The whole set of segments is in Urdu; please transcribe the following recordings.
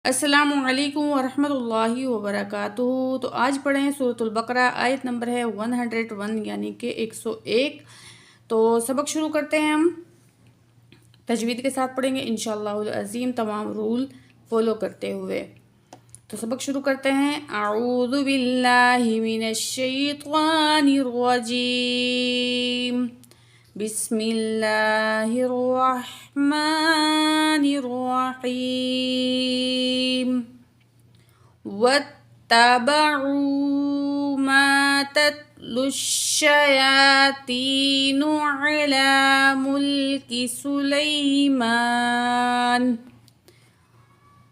السلام علیکم ورحمۃ اللہ وبرکاتہ۔ تو آج پڑھیں سورۃ البقرہ، آیت نمبر ہے 101 یعنی کہ 101۔ تو سبق شروع کرتے ہیں، ہم تجوید کے ساتھ پڑھیں گے انشاءاللہ العظیم، تمام رول فالو کرتے ہوئے۔ تو سبق شروع کرتے ہیں۔ اعوذ باللہ من الشیطان الرجیم، بسم اللہ الرحمن الرحیم۔ واتبعوا ما تتلو الشیاطین علی ملک سلیمان۔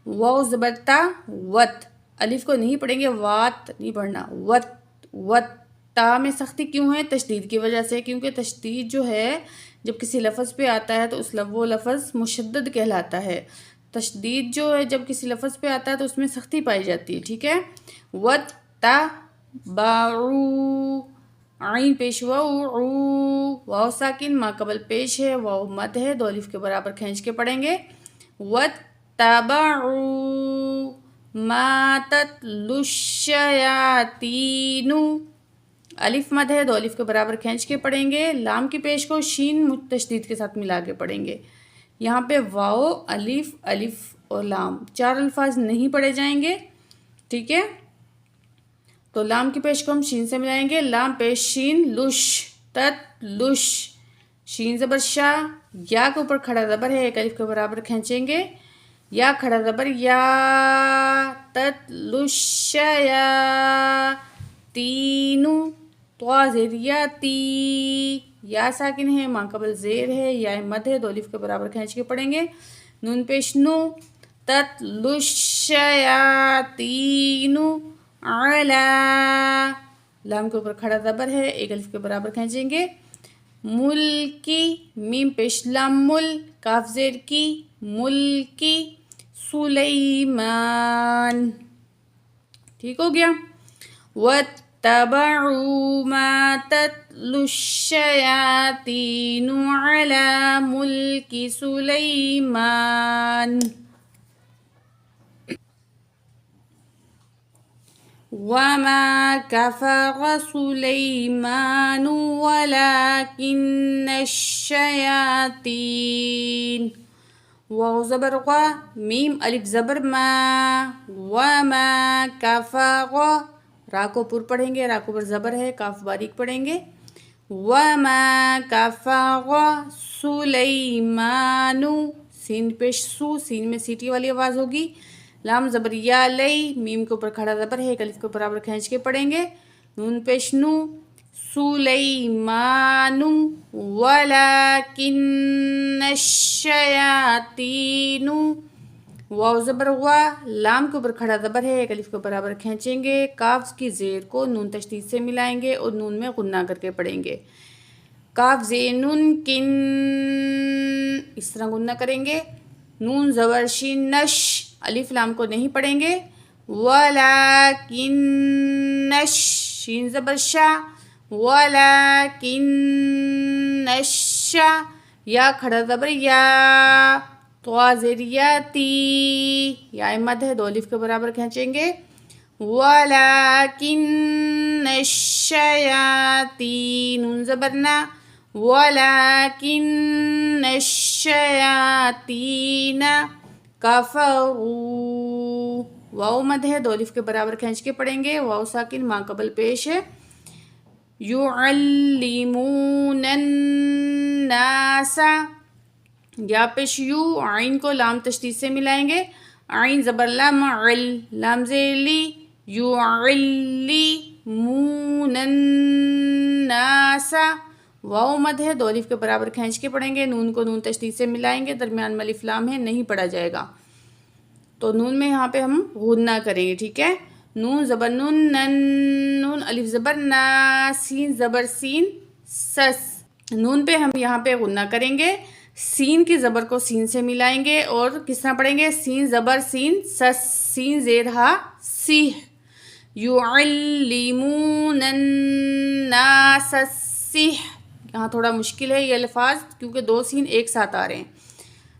واو زبرتا وت، الف کو نہیں پڑھیں گے، وات نہیں پڑھنا، وت وت۔ تا میں سختی کیوں ہے؟ تشدید کی وجہ سے، کیونکہ تشدید جو ہے جب کسی لفظ پہ آتا ہے تو وہ لفظ مشدد کہلاتا ہے۔ تشدید جو ہے جب کسی لفظ پہ آتا ہے تو اس میں سختی پائی جاتی ہے، ٹھیک ہے۔ وت تا باعو، عین پیش واو ساکن، ما قبل پیش ہے، واو مد ہے، دو الف کے برابر کھینچ کے پڑھیں گے۔ وت تبعوا ما تتلو الشیاطین، الف مد ہے، دو الف کے برابر کھینچ کے پڑھیں گے۔ لام کی پیش کو شین تشدید کے ساتھ ملا کے پڑھیں گے۔ یہاں پہ واو، الف، الف اور لام، چار الفاظ نہیں پڑھے جائیں گے، ٹھیک ہے۔ تو لام کی پیش کو ہم شین سے ملائیں گے، لام پیش شین، لش تت لش، شین زبر شا، یا کے اوپر کھڑا زبر ہے، ایک الف کے برابر کھینچیں گے، یا کھڑا زبر یا، تت لش یا تینو، تو زیر یا تی، یا ساکن ہے، ما قبل زیر ہے، یا مد ہے، دو الف کے برابر کھینچ کے پڑھیں گے۔ نون پیش نو، تتلو الشیاطین علی، لام کے اوپر کھڑا زبر ہے، ایک الف کے برابر کھینچیں گے۔ ملکی، میم پیش لام مل، کاف زیر کی، ملکی سلیمان، ٹھیک ہو گیا۔ واتبعوا ما تتلو الشیاطین علی ملک سلیمان وما کفر سلیمان ولکن الشیاطین، واو زبر غ، میم الف زبر ما، وما کفر، را کو پر پڑھیں گے، را کو پر زبر ہے، کاف باریک پڑھیں گے۔ وما کفر سلیمان، سین پیش سو، سین میں سیٹی والی آواز ہوگی، لام زبر یا لئی، میم کے اوپر کھڑا زبر ہے، ایک الف کے برابر کھینچ کے پڑھیں گے۔ نون پیش نو، سلیمان ولکن الشیاطین، واو زبر وا، لام کے اوپر کھڑا زبر ہے، ایک الف کے برابر کھینچیں گے، کاف کی زیر کو نون تشدید سے ملائیں گے اور نون میں غنہ کر کے پڑھیں گے۔ کاف زیر نون کن، اس طرح غنہ کریں گے۔ نون زبر شین نش، الف لام کو نہیں پڑھیں گے۔ ولیکن شین زبر شا، ولیکن الشا، یا کھڑا زبر یا، تو زیر یا تی، یا مد ہے، دو الف کے برابر کھینچیں گے۔ ولیکن الشیاطین، نون زبر نا، ولیکن الشیاطین کفروا، واو مد ہے، دو الف کے برابر کھینچ کے پڑھیں گے، واو ساکن، ما قبل پیش ہے۔ یعلمون الناس، یا پیش یو، عین کو لام تشدید سے ملائیں گے، عین زبر لام عل، لام زیر لی، یعلمون الناس، واو مد ہے، دو الف کے برابر کھینچ کے پڑھیں گے، نون کو نون تشدید سے ملائیں گے، درمیان میں الف لام ہے، نہیں پڑھا جائے گا، تو نون میں یہاں پہ ہم غنہ کریں گے، ٹھیک ہے۔ نون زبر نون نن، نون الف زبر نا، سین زبر سین سس، نون پہ ہم یہاں پہ غنہ کریں گے، سین کی زبر کو سین سے ملائیں گے اور کس طرح پڑھیں گے، سین زبر سین سس، سین زیر ہا سیح، یعلمون الناس السحر، یہاں تھوڑا مشکل ہے یہ الفاظ کیونکہ دو سین ایک ساتھ آ رہے ہیں۔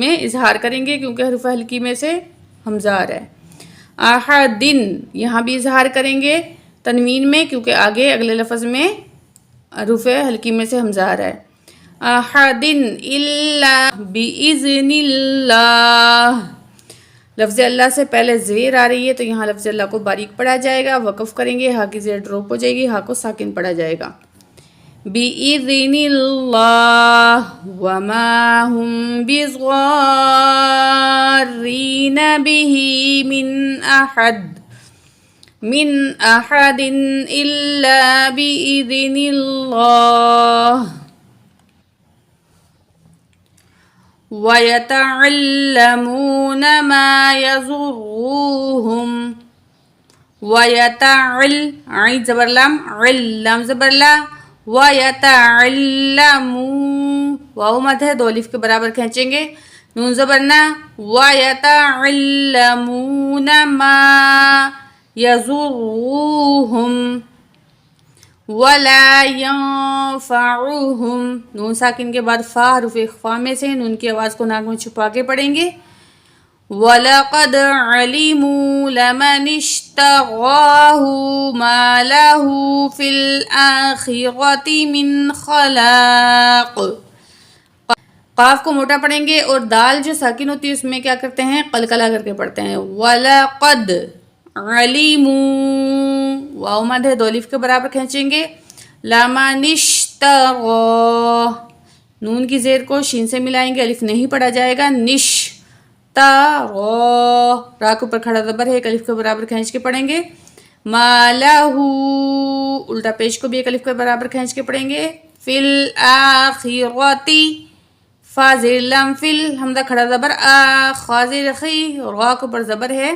میں اظہار کریں گے کیونکہ حروف حلقی میں سے حمزہ آ رہا ہے۔ احدن یہاں بھی اظہار کریں گے تنوین میں کیونکہ آگے اگلے لفظ میں حروف حلقی میں سے حمزہ آ رہا ہے۔ احدن الا باذن اللہ، لفظ اللہ سے پہلے زیر آ رہی ہے تو یہاں لفظ اللہ کو باریک پڑھا جائے گا، وقف کریں گے، ہا کی زیر ڈراپ ہو جائے گی، ہا کو ساکن پڑھا جائے گا۔ بِإِذْنِ اللَّهِ وَمَا هُمْ بِضَارِّينَ بِهِ مِنْ أَحَدٍ إِلَّا بِإِذْنِ اللَّهِ وَيَتَعَلَّمُونَ مَا يَضُرُّهُمْ عین زبر لام لام زبر لا وَيَتَعَلَّمُونَ واو مد ہے، 2 الف کے برابر کھینچیں گے، نون زبر نا وَيَتَعَلَّمُونَ مَا يَضُرُّهُمْ وَلَا يَنفَعُهُمْ، نون ساکن کے بعد فا حروف اخفا میں سے نون کی آواز کو ناک میں چھپا کے پڑھیں گے۔ وَلَقَدْ عَلِمُوا لَمَنِ اشْتَرَاهُ مَا لَهُ فِي الْآخِرَةِ مِنْ خَلَاقٍ، قاف کو موٹا پڑھیں گے اور دال جو ساکن ہوتی ہے اس میں کیا کرتے ہیں، قلقلہ کر کے پڑھتے ہیں۔ وَلَقَدْ عَلِمُوا واو مد ہے، 2 الف کے برابر کھینچیں گے، لَمَنِ اشْتَرَاهُ نون کی زیر کو شین سے ملائیں گے، الف نہیں پڑھا جائے گا، را کے اوپر کھڑا زبر ہے، 1 الف کے برابر کھینچ کے پڑھیں گے۔ ما لہو الٹا پیش کو بھی 1 الف کے برابر کھینچ کے پڑھیں گے۔ فی الآخرتی فا زیر لام فل حمزہ کھڑا زبر خا زیر خی، را کے اوپر زبر ہے،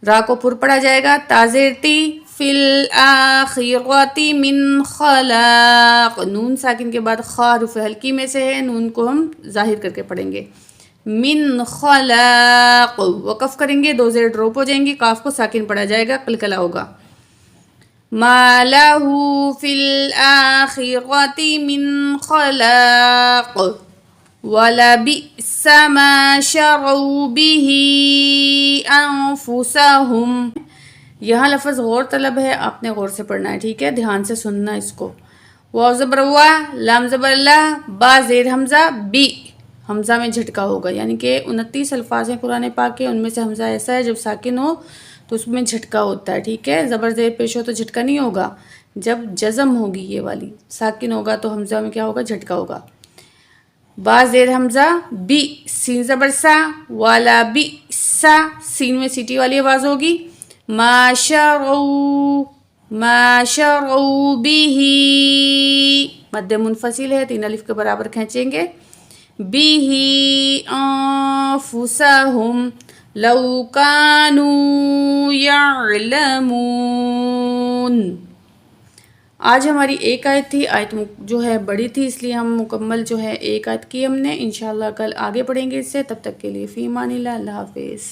را کو پر پڑھا جائے گا، تا زیر تی، فی الآخرتی من خلاق، نون ساکن کے بعد خا حروف حلقی میں سے ہے، نون کو ہم ظاہر کر کے پڑھیں گے۔ من خلاق وقف کریں گے، 2 زیر ڈراپ ہو جائیں گی، کاف کو ساکن پڑھا جائے گا، قلقلہ ہوگا۔ ما لہ فی الآخرۃ من خلاق وَلَبِئْسَ مَا شَرَوْا بِهِ أَنفُسَهُمْ، یہاں لفظ غور طلب ہے، آپ نے غور سے پڑھنا ہے، ٹھیک ہے، دھیان سے سننا اس کو۔ واو زبر وا لام زبر لا با زیر حمزہ بی، حمزہ میں جھٹکا ہوگا، یعنی کہ 29 الفاظ ہیں قرآن پاک کے، ان میں سے حمزہ ایسا ہے جب ساکن ہو تو اس میں جھٹکا ہوتا ہے، ٹھیک ہے، زبر زیر پیش ہو تو جھٹکا نہیں ہوگا، جب جزم ہوگی یہ والی ساکن ہوگا تو حمزہ میں کیا ہوگا، جھٹکا ہوگا۔ با زیر حمزہ بی، سین زبر سا والا بی سا، سین میں سیٹی والی آواز ہوگی۔ ما شروا به مد منفصل ہے، 3 الف کے برابر کھینچیں گے، به انفسهم لو كانوا يعلمون۔ آج ہماری ایک آیت تھی، آیت جو ہے بڑی تھی اس لیے ہم مکمل جو ہے ایک آیت کی ہم نے، انشاءاللہ کل آگے پڑھیں گے اس سے، تب تک کے لیے فی امان اللہ، اللہ حافظ۔